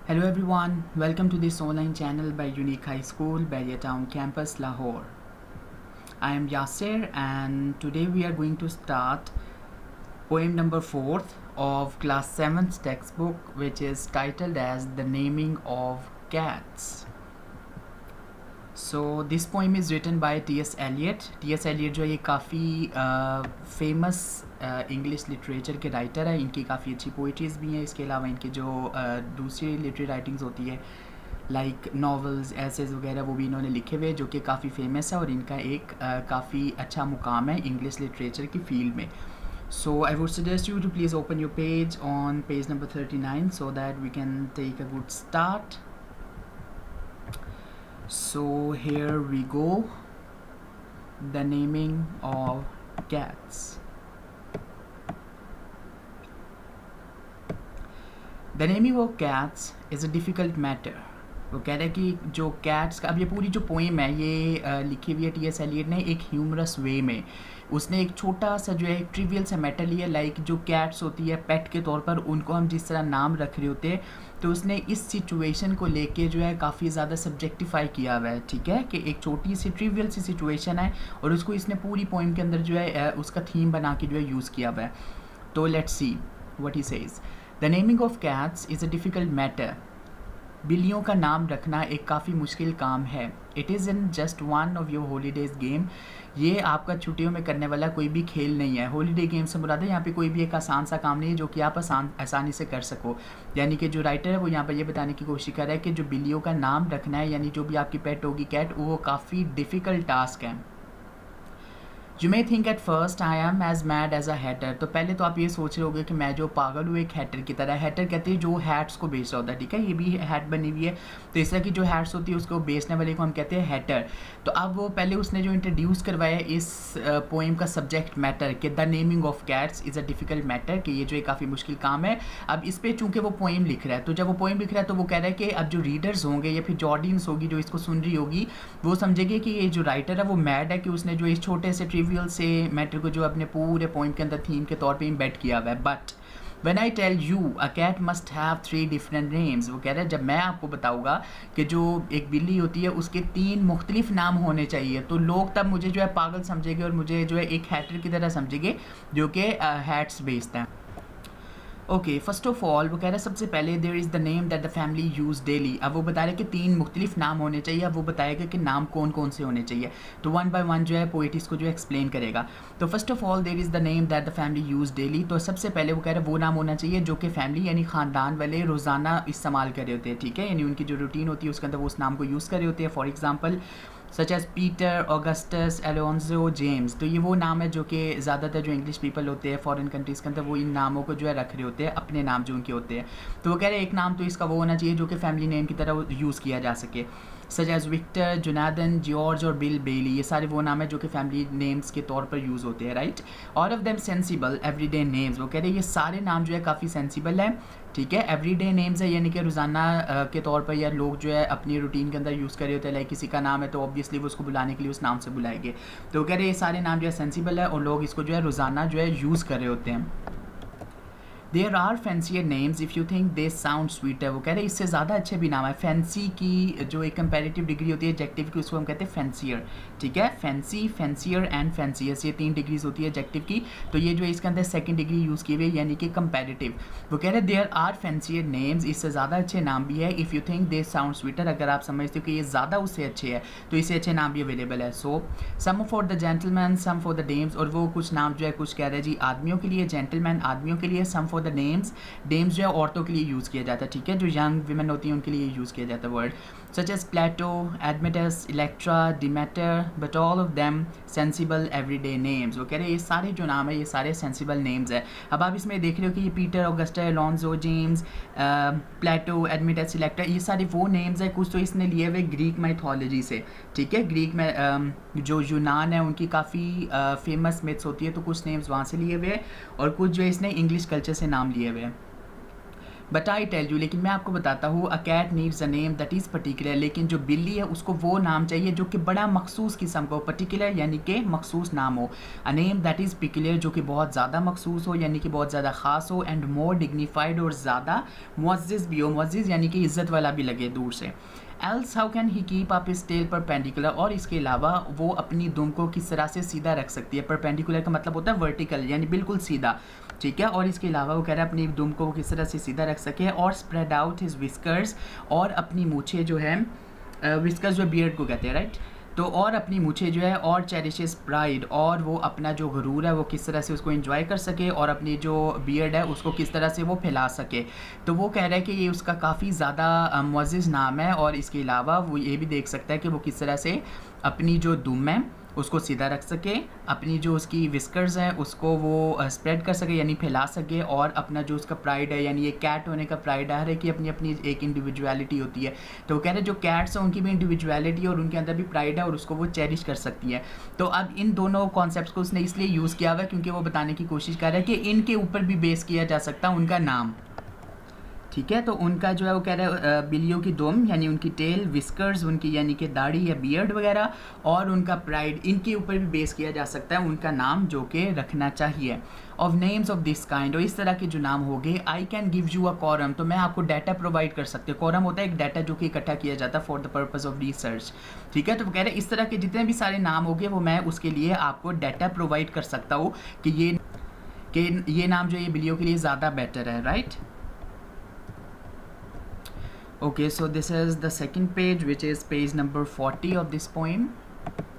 Hello everyone, welcome to this online channel by Unique High School, Bahria Town Campus, Lahore. I am Yasser and today we are going to start poem number 4th of class 7th textbook, which is titled as The Naming of Cats. So this poem is written by T.S. Eliot. T.S. Eliot जो ये काफ़ी famous English literature के writer है. इनकी काफ़ी अच्छी poetries भी हैं. इसके अलावा इनकी जो दूसरी लिटरेरी राइटिंग्स होती है लाइक नॉवेल्स एसेज वगैरह वो भी इन्होंने लिखे हुए जो कि काफ़ी फेमस है और इनका एक काफ़ी अच्छा मुकाम है इंग्लिश लिटरेचर की फील्ड में. So I would suggest you to please open your page on page number 39 so that we can take a good start. So here we go. The naming of cats. The naming of cats is a difficult matter. वो कह रहे हैं कि जो cats का अब ये पूरी जो पोइम है ये लिखी हुई है टी.एस. एलियट ने एक ह्यूमरस वे में. उसने एक छोटा सा जो है एक ट्रिवियल सा मैटर लिया लाइक जो कैट्स होती है पेट के तौर पर उनको हम जिस तरह नाम रख रहे होते हैं तो उसने इस सिचुएशन को लेके जो है काफ़ी ज़्यादा सब्जेक्टिफाई किया हुआ है. ठीक है कि एक छोटी सी ट्रिवियल सी सिचुएशन है और उसको इसने पूरी पोइम के अंदर जो है उसका थीम बना के जो है यूज़ किया हुआ है. तो let's see what he says. The naming of cats is a difficult matter. बिल्लियों का नाम रखना एक काफ़ी मुश्किल काम है. It is in just one of your holidays game. ये आपका छुट्टियों में करने वाला कोई भी खेल नहीं है. हॉलीडे गेम से मुराद है यहाँ पे कोई भी एक आसान सा काम नहीं है जो कि आप आसानी से कर सको. यानी कि जो राइटर है वो यहाँ पर ये बताने की कोशिश कर रहा है कि जो बिल्लियों का नाम रखना है यानी जो भी आपकी पेट होगी कैट वो काफ़ी डिफ़िकल्ट टास्क है. You may think at first I am as mad as a hatter. तो पहले तो आप ये सोच रहे होगे कि मैं जो पागल हूँ एक हैटर की तरह. हैटर कहते हैं जो हैट्स को बेच रहा होता है. ठीक है ये भी हैट बनी हुई है तो इस तरह की जो हैट्स होती है उसको बेचने वाले को हम कहते हैं हैटर. तो अब वो पहले उसने जो इंट्रोड्यूस करवाया इस पोइम का सब्जेक्ट मैटर कि the naming of cats is a difficult matter कि ये जो एक काफ़ी मुश्किल काम है. अब इस पर चूँकि वो पोइम लिख रहा है तो जब वो पोइम लिख रहा है तो वो कह रहा है कि अब जो रीडर्स होंगे या फिर जो ऑडियंस होगी जो इसको सुन रही होगी वो समझेगी कि ये जो राइटर है वो मैड है कि उसने जो इस छोटे से ट्रिवियल से मैटर को जो अपने पूरे पोइम के अंदर थीम के तौर पे इम्बेड किया हुआ है. But When I tell you a cat must have 3 different names, वो कह रहा है जब मैं आपको बताऊंगा कि जो एक बिल्ली होती है उसके 3 मुख्तलिफ नाम होने चाहिए तो लोग तब मुझे जो है पागल समझेंगे और मुझे जो है एक हैटर की तरह समझेंगे जो कि हैट्स बेचता है. ओके फर्स्ट ऑफ ऑल वो कह रहा है सबसे पहले there is the name that the family use daily. अब वो बता रहे कि 3 मुख्तलिफ नाम होने चाहिए. अब वो बताएगा कि नाम कौन कौन से होने चाहिए तो वन बाय वन जो है पोइट इसको जो एक्सप्लेन करेगा. तो first of all there is the name that the family use daily. तो सबसे पहले वो कह रहा है वो नाम होना चाहिए जो कि फैमिली यानी ख़ानदान वाले रोज़ाना इस्तेमाल कर रहे होते हैं. ठीक है यानी उनकी जो रूटीन होती है उसके अंदर वो उस नाम को यूज़ कर रहे होते हैं. For example such as Peter, Augustus, Alonzo, James. तो ये वो नाम है जो कि ज़्यादातर जो इंग्लिश पीपल होते हैं फॉरेन कंट्रीज़ के अंदर वो इन नामों को जो है रख रहे होते हैं अपने नाम जो उनके होते हैं. तो वो कह रहे हैं एक नाम तो इसका वो होना चाहिए जो कि फैमिली नेम की तरह यूज़ किया जा सके. Such as Victor, Jonathan, George और बिल बेली. ये सारे वो नाम है जो कि फैमिली नेम्स के तौर पर यूज़ होते हैं. Right. All of them sensible everyday names. वो कह रहे हैं ये सारे नाम जो है काफ़ी सेंसिबल है. ठीक है एवरीडे नेम्स है यानी कि रोज़ाना के तौर पर या लोग जो है अपनी रूटीन के अंदर यूज़ कर रहे होते हैं. लाइक किसी का नाम है तो ऑब्वियसली वो उसको बुलाने के लिए उस नाम से बुलाएंगे. तो वो कह रहे हैं ये सारे नाम जो है सेंसिबल है और लोग इसको जो है रोज़ाना जो है यूज़ कर रहे होते हैं. There are fancier names if you think they sound sweeter. वो कह रहे हैं इससे ज़्यादा अच्छे भी नाम है. फैंसी की जो एक कंपैरेटिव डिग्री होती है एडजेक्टिव की उसको हम कहते हैं फैंसियर. ठीक है फैंसी, फैंसियर एंड फैंसियस ये 3 डिग्रीज होती है एडजेक्टिव की. तो ये जो है इसके अंदर सेकंड डिग्री यूज़ की हुई है यानी कि कंपैरेटिव. वो कह रहे हैं देयर आर फैंसियर नेम्स इससे ज़्यादा अच्छे नाम भी है. If you think they sound sweeter अगर आप समझते हो कि ये ज़्यादा उससे अच्छे है तो इससे अच्छे नाम भी अवेलेबल है. So some for the gentleman, some for the dames. और वो कुछ नाम जो है कुछ कह रहे हैं जी आदमियों के लिए, जेंटलमैन आदमियों के लिए, सम फॉर द नेम्स. डेम्स जो है औरतों के लिए यूज़ किया जाता है. ठीक है जो यंग विमेन होती हैं उनके लिए यूज़ किया जाता है word. Such as Plato, Admetus, Electra, Demeter but all of them sensible everyday names. वो कह रहे हैं ये सारे जो नाम है ये सारे सेंसिबल नेम्स है. अब आप इसमें देख रहे हो कि ये पीटर, ऑगस्टा, एलोन्जो, जेम्स, प्लेटो, एडमेटस, इलेक्ट्रा ये सारे वो नेम्स है. कुछ तो इसने लिए हुए ग्रीक माइथोलॉजी से. ठीक है ग्रीक में जो यूनान है उनकी काफ़ी फेमस मिथ्स होती है तो कुछ नेम्स वहाँ से लिए हुए और कुछ जो इसने इंग्लिश कल्चर से नाम लिए हुए हैं. बट आई टेल यू, लेकिन मैं आपको बताता हूँ, a cat needs a name that is particular, लेकिन जो बिल्ली है उसको वो नाम चाहिए जो कि बड़ा मखसूस किस्म का हो, पर्टिकुलर यानी कि मखसूस नाम हो, अ नेम दैट इज़ पिकुलर जो कि बहुत ज़्यादा मखसूस हो यानी कि बहुत ज़्यादा ख़ास हो, एंड मोर डिग्निफाइड और ज़्यादा मुअज़्ज़ज़ भी हो, मुअज़्ज़ज़ यानी कि इज़्ज़त वाला भी लगे दूर से। Else how can he keep up his tail perpendicular, और इसके अलावा वो अपनी दुम को किस तरह से सीधा रख सकती है। परपेंडिकुलर का मतलब होता है वर्टिकल यानी बिल्कुल सीधा, ठीक है। और इसके अलावा वो कह रहा है अपनी दुम को वो किस तरह से सीधा रख सके, और स्प्रेड आउट हिज विस्कर्स, और अपनी मूछें जो है, विस्कर्स जो बियर्ड को कहते हैं, राइट, तो और अपनी मूछें जो है, और चेरिशेस प्राइड, और वो अपना जो गुरूर है वो किस तरह से उसको एंजॉय कर सके, और अपनी जो बियर्ड है उसको किस तरह से वो फैला सके। तो वो कह रहा है कि ये उसका काफ़ी ज़्यादा मुअज़्ज़ज़ नाम है, और इसके अलावा वो ये भी देख सकता है कि वो किस तरह से अपनी जो दुम है उसको सीधा रख सके, अपनी जो उसकी विस्कर्स हैं उसको वो स्प्रेड कर सके यानी फैला सके, और अपना जो उसका प्राइड है यानी ये कैट होने का प्राइड है, हर एक की अपनी अपनी एक इंडिविजुअलिटी होती है। तो वो कह रहे हैं जो कैट्स हैं उनकी भी इंडिविजुअलिटी और उनके अंदर भी प्राइड है और उसको वो चेरिश कर सकती है। तो अब इन दोनों कॉन्सेप्ट्स को उसने इसलिए यूज़ किया हुआ है क्योंकि वो बताने की कोशिश कर रहा है कि इनके ऊपर भी बेस किया जा सकता है उनका नाम, ठीक है। तो उनका जो है वो कह रहा है बिल्लियों की दुम यानी उनकी टेल, विस्कर्स उनकी यानी कि दाढ़ी या बियर्ड वगैरह, और उनका प्राइड, इनके ऊपर भी बेस किया जा सकता है उनका नाम जो कि रखना चाहिए। Of names of this kind, और इस तरह के जो नाम हो गए, I can give you a quorum, तो मैं आपको डाटा प्रोवाइड कर सकती हूँ। कॉरम होता है एक डाटा जो कि इकट्ठा किया जाता है for the purpose of research, ठीक है। तो वो कह रहे हैं इस तरह के जितने भी सारे नाम हो गए वो मैं उसके लिए आपको डाटा प्रोवाइड कर सकता हूँ कि ये नाम जो ये बिल्लियों के लिए ज़्यादा बेटर है, right. Okay, so this is the second page which is page number 40 of this poem.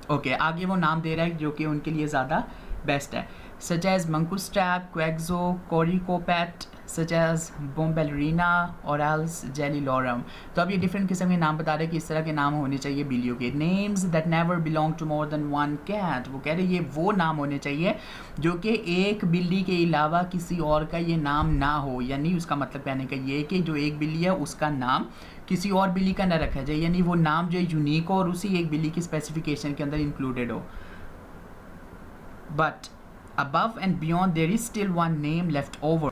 Okay, आगे वो नाम दे रहा है जो कि उनके लिए ज़्यादा बेस्ट है, such as mongoose trap, quaxo, corycopet, such as bomballerina और else jellylorum। तो अब ये डिफरेंट किस्म के नाम बता रहे हैं कि इस तरह के नाम होने चाहिए बिल्लियों के। names that never belong to more than one cat, वो कह रहे हैं ये वो नाम होने चाहिए जो कि एक बिल्ली के अलावा किसी और का ये नाम ना हो, यानी उसका मतलब कहने का ये है कि जो एक बिल्ली है उसका नाम किसी और बिल्ली का ना रखा जाए, यानी वो नाम जो यूनिक हो और उसी एक बिल्ली की स्पेसिफिकेशन के अंदर इंक्लूडेड हो। But above and beyond there is still one name left over,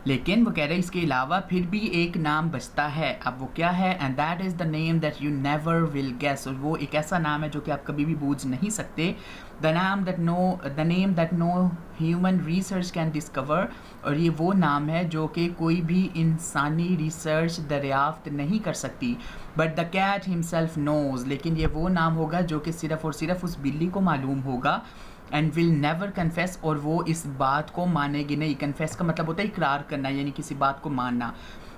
लेकिन वो कह रहे हैं इसके अलावा फिर भी एक नाम बचता है। अब वो क्या है? And that is the name that you never will guess, और वो एक ऐसा नाम है जो कि आप कभी भी बूझ नहीं सकते। The name that no human research can discover, और ये वो नाम है जो कि कोई भी इंसानी रिसर्च दरियाफ्त नहीं कर सकती। But the cat himself knows, लेकिन ये वो नाम होगा जो कि सिर्फ़ और सिर्फ उस बिल्ली को मालूम होगा। एंड विल नेवर कन्फेस, और वो इस बात को मानेगी नहीं। कन्फेस का मतलब होता है इकरार करना, यानी किसी बात को मानना।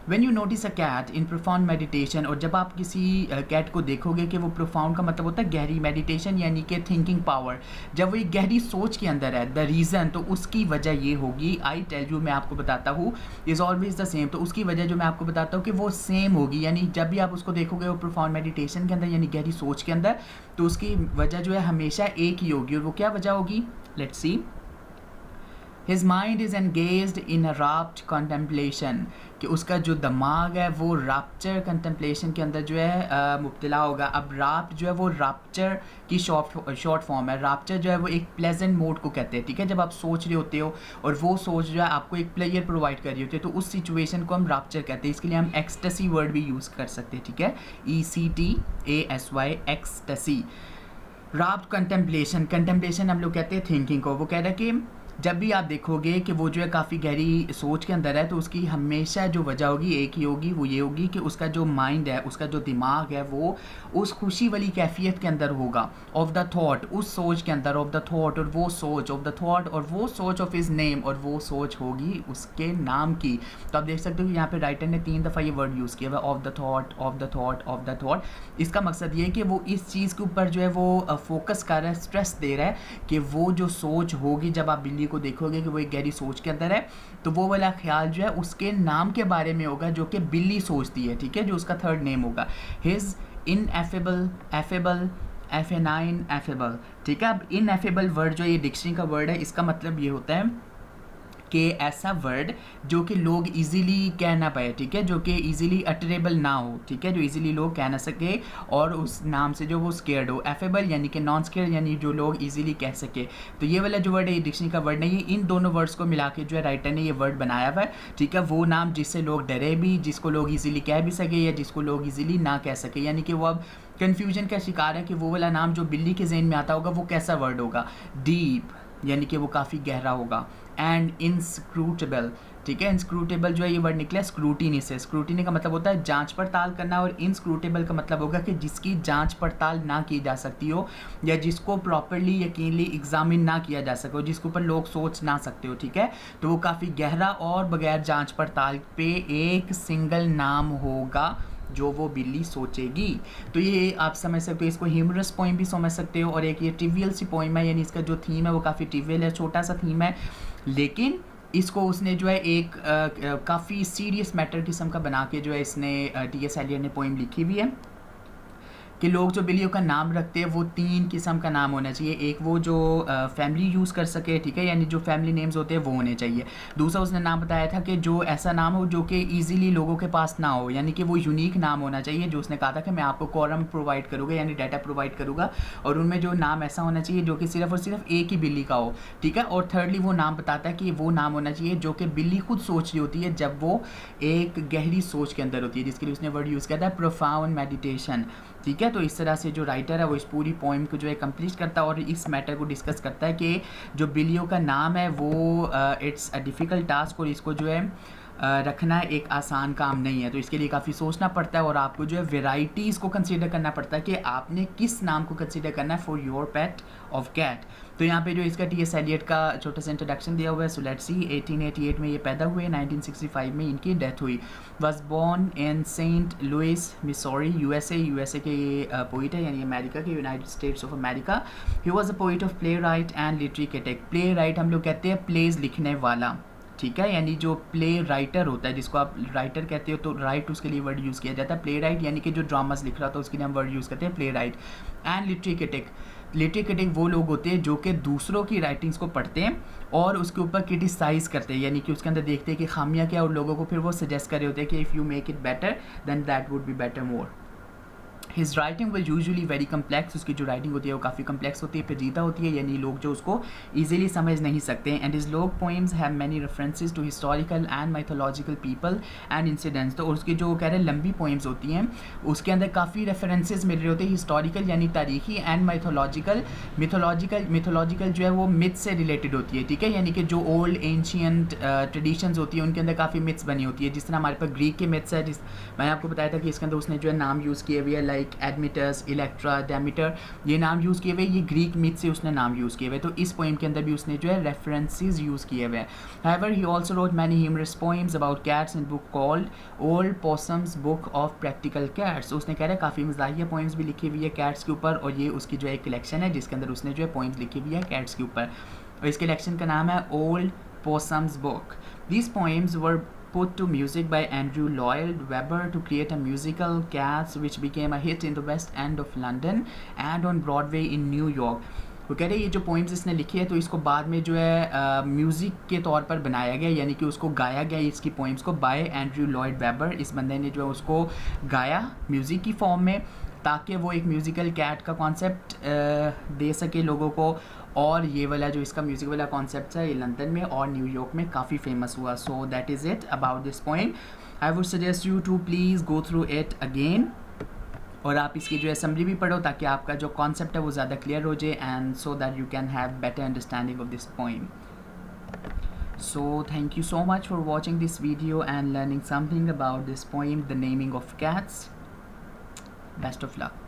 When you notice a cat in profound meditation, और जब आप किसी कैट को देखोगे कि वो profound का मतलब होता है गहरी, meditation यानी कि thinking power, जब वो एक गहरी सोच के अंदर है, the reason, तो उसकी वजह ये होगी, I tell you, मैं आपको बताता हूँ, is always the same, तो उसकी वजह जो मैं आपको बताता हूँ कि वो सेम होगी। यानी जब भी आप उसको देखोगे वो profound meditation के अंदर यानी गहरी सोच के अंदर, तो उसकी वजह जो है हमेशा एक ही होगी। और वो क्या वजह होगी? Let's see. His mind is engaged in a rapt contemplation, कि उसका जो दिमाग है वो rapture contemplation के अंदर जो है मुब्तला होगा। अब rapt जो है वो rapture की शॉर्ट फॉर्म है। rapture जो है वो एक pleasant मोड को कहते हैं, ठीक है। जब आप सोच रहे होते हो और वो सोच जो है आपको एक प्लेयर प्रोवाइड कर रही होती है, तो उस सिचुएशन को हम rapture कहते हैं। इसके लिए हम ecstasy वर्ड भी यूज़ कर सकते हैं, ठीक है। ECTASY, ecstasy। rapt contemplation हम लोग कहते हैं थिंकिंग को। वो कह रहा है कि जब भी आप देखोगे कि वो जो है काफ़ी गहरी सोच के अंदर है, तो उसकी हमेशा जो वजह होगी एक ही होगी, वो ये होगी कि उसका जो माइंड है, उसका जो दिमाग है, वो उस खुशी वाली कैफियत के अंदर होगा। ऑफ द थॉट, उस सोच के अंदर, ऑफ द थॉट, और वो सोच, ऑफ द थॉट, और वो सोच ऑफ हिज नेम, और वो सोच होगी उसके नाम की। तो आप देख सकते हो कि यहाँ पे राइटर ने 3 दफ़ा ये वर्ड यूज़ किया हुआ, of the thought, of the thought, of the thought. इसका मकसद ये है कि वो इस चीज़ के ऊपर जो है वो फोकस कर रहा है, स्ट्रेस दे रहा है कि वो जो सोच होगी, जब आप बिल्ली को देखोगे कि वो एक गहरी सोच के अंदर है, तो वो वाला ख्याल जो है उसके नाम के बारे में होगा जो कि बिल्ली सोचती है, ठीक है, जो उसका थर्ड नेम होगा। हिज इनएफेबल, एफेबल, एफेनाइन, एफेबल, ठीक है। अब इनएफेबल वर्ड जो ये डिक्शनरी का वर्ड है, इसका मतलब ये होता है कि ऐसा वर्ड जो कि लोग इजीली कह ना पाए, ठीक है, जो कि इजीली अटरेबल ना हो, ठीक है, जो इजीली लोग कह ना सके और उस नाम से जो वो स्केयर्ड हो। एफेबल यानी कि नॉन स्केयर्ड यानी जो लोग इजीली कह सके। तो ये वाला जो वर्ड है ये डिक्शनरी का वर्ड नहीं है, इन दोनों वर्ड्स को मिला के जो है राइटर ने ये वर्ड बनाया हुआ है, ठीक है। वो नाम जिससे लोग डरे भी, जिसको लोग इजीली कह भी सके या जिसको लोग इजीली ना कह सके, यानी कि वो अब कन्फ्यूजन का शिकार है कि वो वाला नाम जो बिल्ली के ज़हन में आता होगा वो कैसा वर्ड होगा। डीप यानी कि वो काफ़ी गहरा होगा। एंड इंस्क्रूटेबल, ठीक है, इंस्क्रूटेबल जो है ये वर्ड निकला स्क्रूटिनी से। स्क्रूटिनी का मतलब होता है जांच पड़ताल करना और इंस्क्रूटेबल का मतलब होगा कि जिसकी जांच पड़ताल ना की जा सकती हो या जिसको प्रॉपरली यकीनली एग्जामिन ना किया जा सके, जिसके ऊपर लोग सोच ना सकते हो, ठीक है। तो वो काफ़ी गहरा और बगैर जांच पड़ताल पे एक सिंगल नाम होगा जो वो बिल्ली सोचेगी। तो ये आप समझ सकते हो, इसको ह्यूमरस पोइम भी समझ सकते हो और एक ये ट्रिवियल सी पोइम है, यानी इसका जो थीम है वो काफ़ी ट्रिवियल है, छोटा सा थीम है, लेकिन इसको उसने जो है एक काफ़ी सीरियस मैटर किस्म का बना के जो है इसने टी.एस. एलियट ने पोइम लिखी हुई है कि लोग जो बिल्लियों का नाम रखते हैं वो 3 किस्म का नाम होना चाहिए। एक वो जो फैमिली यूज़ कर सके, ठीक है, यानी जो फैमिली नेम्स होते हैं वो होने चाहिए। दूसरा उसने नाम बताया था कि जो ऐसा नाम हो जो कि ईजिली लोगों के पास ना हो, यानी कि वो यूनिक नाम होना चाहिए, जो उसने कहा था कि मैं आपको कॉलम प्रोवाइड करूँगा यानी डाटा प्रोवाइड करूँगा और उनमें जो नाम ऐसा होना चाहिए जो कि सिर्फ और सिर्फ एक ही बिल्ली का हो, ठीक है। और थर्डली वो नाम बताता है कि वो नाम होना चाहिए जो कि बिल्ली खुद सोच रही होती है जब वो एक गहरी सोच के अंदर होती है, जिसके लिए उसने वर्ड यूज़ किया था प्रोफाउंड मेडिटेशन, ठीक है। तो इस तरह से जो राइटर है वो इस पूरी पोइम को जो है कंप्लीट करता है और इस मैटर को डिस्कस करता है कि जो बिल्लियों का नाम है वो इट्स अ डिफ़िकल्ट टास्क और इसको जो है रखना एक आसान काम नहीं है। तो इसके लिए काफ़ी सोचना पड़ता है और आपको जो है वेराइटीज़ को कंसीडर करना पड़ता है कि आपने किस नाम को कंसीडर करना है for your pet of cat. तो यहाँ पे जो इसका टी.एस. एलियट का छोटा सा इंट्रोडक्शन दिया हुआ है। सो लेट्स सी, 1888 में ये पैदा हुए, 1965 में इनकी डेथ हुई। Was born in Saint Louis Missouri, USA के ये पोइट है, यानी अमेरिका के, United States of America. He was a poet of playwright and literary critic. Playwright हम लोग कहते हैं प्लेज लिखने वाला, ठीक है, यानी जो प्ले राइटर होता है जिसको आप राइटर कहते हो, तो राइट उसके लिए वर्ड यूज़ किया जाता है प्ले राइट, यानी कि जो ड्रामास लिख रहा था उसके लिए हम वर्ड यूज़ करते हैं play right. And literary critic, literary critic वो लोग होते हैं जो कि दूसरों की राइटिंग्स को पढ़ते हैं और उसके ऊपर क्रिटिसाइज़ करते हैं, यानी कि उसके अंदर देखते हैं कि खामियां क्या और लोगों को फिर वो सजेस्ट कर रहे होते हैं कि if you make it better than that would be better more. His writing will usually very complex, उसकी जो राइटिंग होती है वो काफ़ी कम्प्लेक्स होती है, पेचीदा होती है, यानी लोग जो उसको ईजिली समझ नहीं सकते। And his long poems have many references to historical and mythological people and incidents. तो उसकी जो कह रहे हैं लंबी पोइम्स होती हैं उसके अंदर काफ़ी रेफरेंसेस मिल रहे होते हैं, हिस्टोरिकल यानी तारीखी एंड माइथोलॉजिकल, मिथोलॉजिकल जो है वो मिथ से रिलेटेड होती है, ठीक है, यानी कि जो ओल्ड एंशियंट ट्रेडिशंस होती है उनके अंदर काफ़ी मिथ्स बनी होती है। जिस तरह हमारे पास ग्रीक के मिथ्स है, जिस मैंने आपको बताया था कि इसके अंदर उसने जो है नाम यूज़ किए हुए लाइक एडमिटस, इलेक्ट्रा, डेमीटर, ये नाम यूज़ किए हुए, ये ग्रीक मिथ से उसने नाम यूज़ किए हुए। तो इस पोइम के अंदर भी उसने जो है रेफरेंसेस यूज़ किए हुए हैं। However he also wrote many humorous poems about cats in book called Old Possum's book of practical cats. उसने कह रहा है काफ़ी मज़ाहिया पोइम्स भी लिखी हुई है कैट्स के ऊपर और ये उसकी जो है कलेक्शन है जिसके अंदर उसने जो है पोइम्स लिखी हुई है कैट्स के ऊपर और इस कलेक्शन का नाम है Old Possum's book. These poems were put to music by Andrew Lloyd Webber to create a musical Cats which became a hit in the West End of London and on Broadway in New York। वो कह रहे ये जो poems इसने लिखी है तो इसको बाद में जो है म्यूज़िक के तौर पर बनाया गया, यानी कि उसको गाया गया इसकी पोइम्स को बाय एंड्रयू लॉयड वेबर। इस बंदे ने जो है उसको गाया म्यूज़िक की फॉर्म में ताकि वो एक म्यूज़िकल कैट का कॉन्सेप्ट दे सके लोगों को और ये वाला जो इसका म्यूज़िक वाला कॉन्सेप्ट है ये लंदन में और न्यूयॉर्क में काफ़ी फेमस हुआ। So that is it about this poem. I would suggest you to please go through it again और आप इसकी जो है समरी भी पढ़ो ताकि आपका जो कॉन्सेप्ट है वो ज़्यादा क्लियर हो जाए and so that you can have better understanding of this poem. So thank you so much for watching this video and learning something about this poem, The Naming of Cats. Best of luck.